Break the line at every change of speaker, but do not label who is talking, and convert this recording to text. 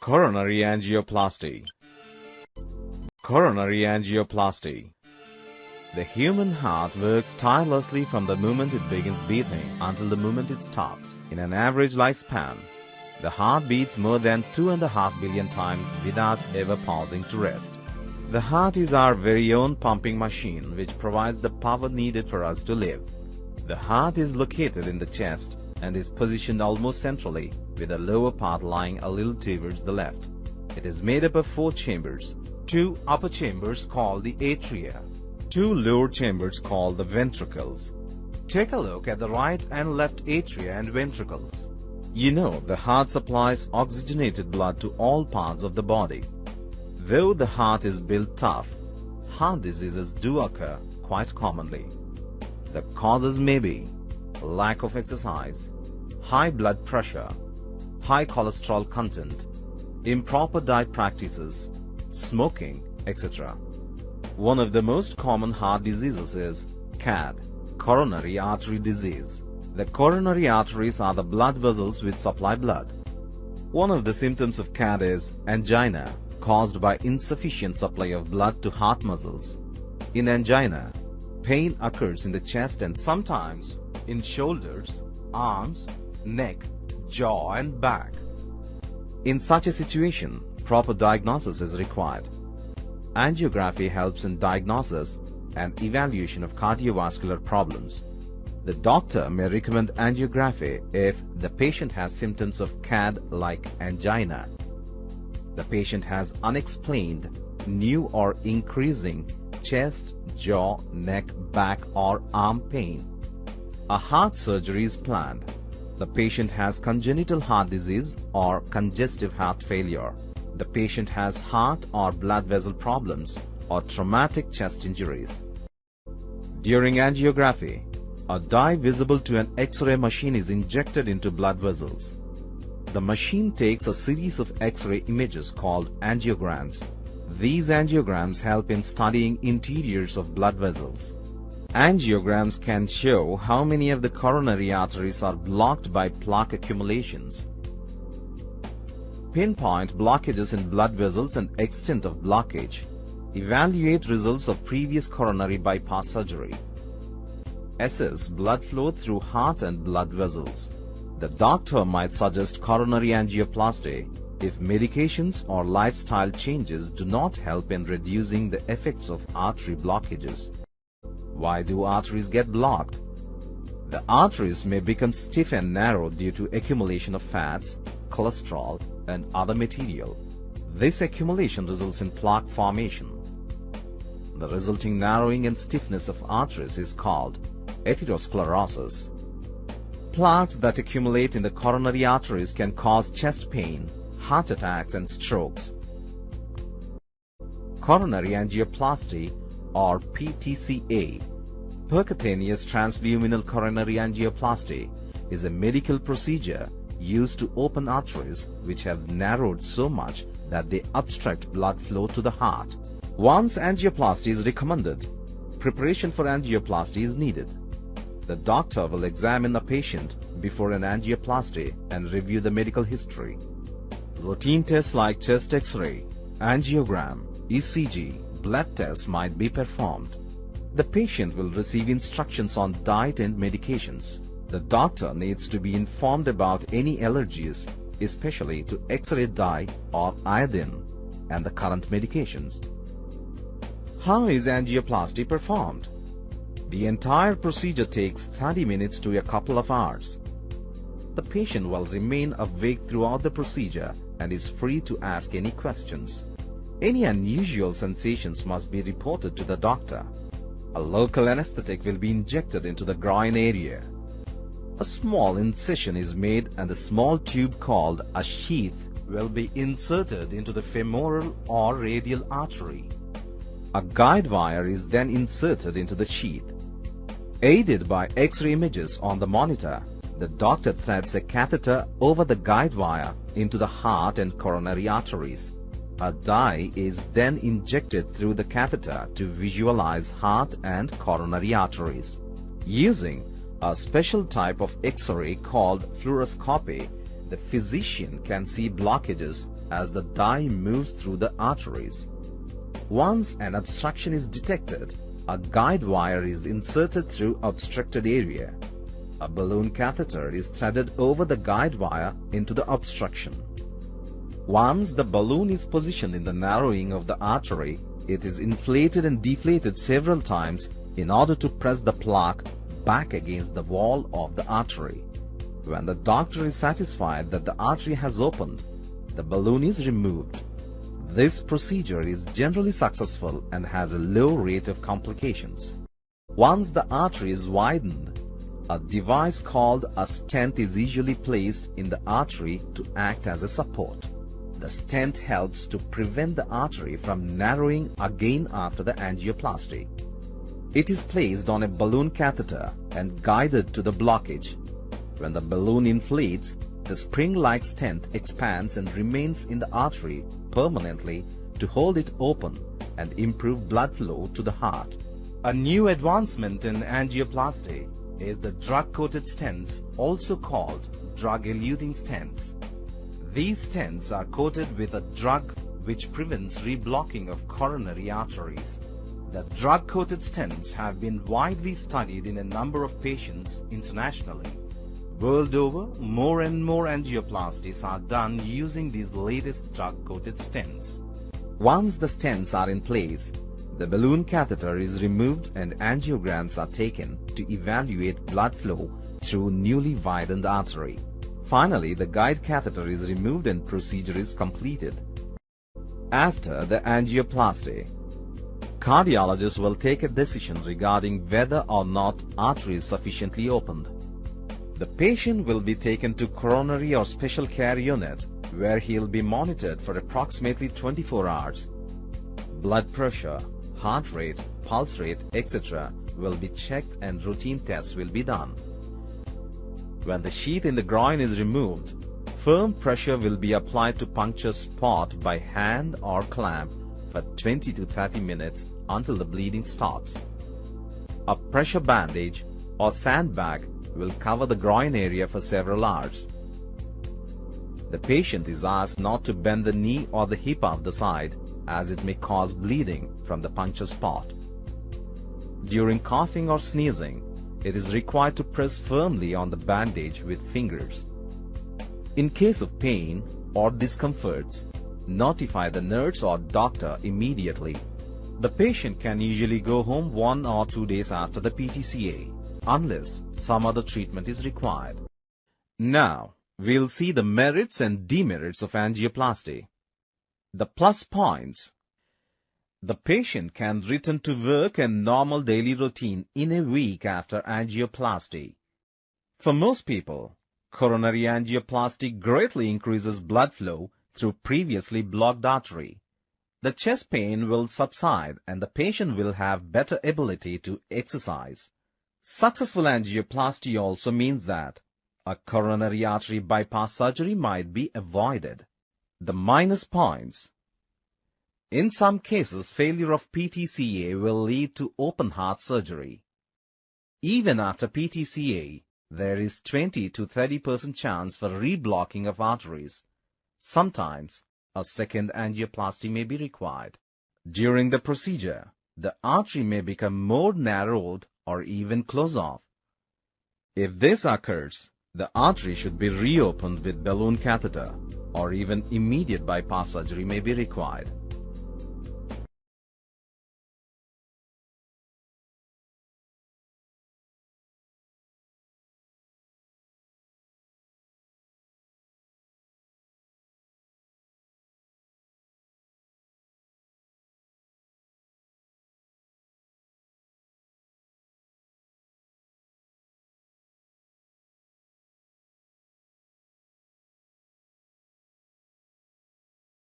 Coronary angioplasty. Coronary angioplasty. The human heart works tirelessly from the moment it begins beating until the moment it stops. In an average lifespan, the heart beats more than 2.5 billion times without ever pausing to rest. The heart is our very own pumping machine which provides the power needed for us to live. The heart is located in the chest and is positioned almost centrally, with the lower part lying a little towards the left. It is made up of 4 chambers, 2 upper chambers called the atria, 2 lower chambers called the ventricles. Take a look at the right and left atria and ventricles. You know the heart supplies oxygenated blood to all parts of the body. Though the heart is built tough, heart diseases do occur quite commonly. The causes may be lack of exercise, high blood pressure, high cholesterol content, improper diet practices, smoking, etc. One of the most common heart diseases is CAD, coronary artery disease. The coronary arteries are the blood vessels which supply blood. One of the symptoms of CAD is angina, caused by insufficient supply of blood to heart muscles. In angina, pain occurs in the chest and sometimes in shoulders, arms, neck, jaw and back. In such a situation, proper diagnosis is required. Angiography helps in diagnosis and evaluation of cardiovascular problems. The doctor may recommend angiography if the patient has symptoms of CAD like angina. The patient has unexplained, new or increasing chest, jaw, neck, back or arm pain. A heart surgery is planned. The patient has congenital heart disease or congestive heart failure. The patient has heart or blood vessel problems or traumatic chest injuries. During angiography, a dye visible to an X-ray machine is injected into blood vessels. The machine takes a series of X-ray images called angiograms. These angiograms help in studying interiors of blood vessels. Angiograms can show how many of the coronary arteries are blocked by plaque accumulations. Pinpoint blockages in blood vessels and extent of blockage. Evaluate results of previous coronary bypass surgery. Assess blood flow through heart and blood vessels. The doctor might suggest coronary angioplasty if medications or lifestyle changes do not help in reducing the effects of artery blockages. Why do arteries get blocked? The arteries may become stiff and narrow due to accumulation of fats, cholesterol, and other material. This accumulation results in plaque formation. The resulting narrowing and stiffness of arteries is called atherosclerosis. Plaques that accumulate in the coronary arteries can cause chest pain, heart attacks, and strokes. Coronary angioplasty or PTCA, percutaneous transluminal coronary angioplasty, is a medical procedure used to open arteries which have narrowed so much that they obstruct blood flow to the heart. Once angioplasty is recommended, preparation for angioplasty is needed. The doctor will examine the patient before an angioplasty and review the medical history. Routine tests like chest X-ray, angiogram, ECG, blood tests might be performed. The patient will receive instructions on diet and medications. The doctor needs to be informed about any allergies, especially to X-ray dye or iodine, and the current medications. How is angioplasty performed? The entire procedure takes 30 minutes to a couple of hours. The patient will remain awake throughout the procedure and is free to ask any questions. Any unusual sensations must be reported to the doctor. A local anesthetic will be injected into the groin area. A small incision is made and a small tube called a sheath will be inserted into the femoral or radial artery. A guide wire is then inserted into the sheath. Aided by X-ray images on the monitor, the doctor threads a catheter over the guide wire into the heart and coronary arteries. A dye is then injected through the catheter to visualize heart and coronary arteries. Using a special type of X-ray called fluoroscopy, the physician can see blockages as the dye moves through the arteries. Once an obstruction is detected, a guide wire is inserted through obstructed area. A balloon catheter is threaded over the guide wire into the obstruction. Once the balloon is positioned in the narrowing of the artery, it is inflated and deflated several times in order to press the plaque back against the wall of the artery. When the doctor is satisfied that the artery has opened, the balloon is removed. This procedure is generally successful and has a low rate of complications. Once the artery is widened, a device called a stent is usually placed in the artery to act as a support. The stent helps to prevent the artery from narrowing again after the angioplasty. It is placed on a balloon catheter and guided to the blockage. When the balloon inflates, the spring-like stent expands and remains in the artery permanently to hold it open and improve blood flow to the heart. A new advancement in angioplasty is the drug-coated stents, also called drug-eluting stents. These stents are coated with a drug which prevents reblocking of coronary arteries. The drug-coated stents have been widely studied in a number of patients internationally. World over, more and more angioplasties are done using these latest drug-coated stents. Once the stents are in place, the balloon catheter is removed and angiograms are taken to evaluate blood flow through newly widened artery. Finally, the guide catheter is removed and procedure is completed. After the angioplasty, cardiologists will take a decision regarding whether or not artery is sufficiently opened. The patient will be taken to coronary or special care unit where he will be monitored for approximately 24 hours. Blood pressure, heart rate, pulse rate, etc. will be checked and routine tests will be done. When the sheath in the groin is removed, firm pressure will be applied to puncture spot by hand or clamp for 20 to 30 minutes until the bleeding stops. A pressure bandage or sandbag will cover the groin area for several hours. The patient is asked not to bend the knee or the hip of the side as it may cause bleeding from the puncture spot. During coughing or sneezing, it is required to press firmly on the bandage with fingers. In case of pain or discomforts, notify the nurse or doctor immediately. The patient can usually go home 1 or 2 days after the PTCA, unless some other treatment is required. Now, we'll see the merits and demerits of angioplasty. The plus points. The patient can return to work and normal daily routine in a week after angioplasty. For most people, coronary angioplasty greatly increases blood flow through previously blocked artery. The chest pain will subside and the patient will have better ability to exercise. Successful angioplasty also means that a coronary artery bypass surgery might be avoided. The minus points. In some cases, failure of PTCA will lead to open heart surgery. Even after PTCA, there is 20 to 30% chance for reblocking of arteries. Sometimes, a second angioplasty may be required. During the procedure, the artery may become more narrowed or even close off. If this occurs, the artery should be reopened with balloon catheter, or even immediate bypass surgery may be required.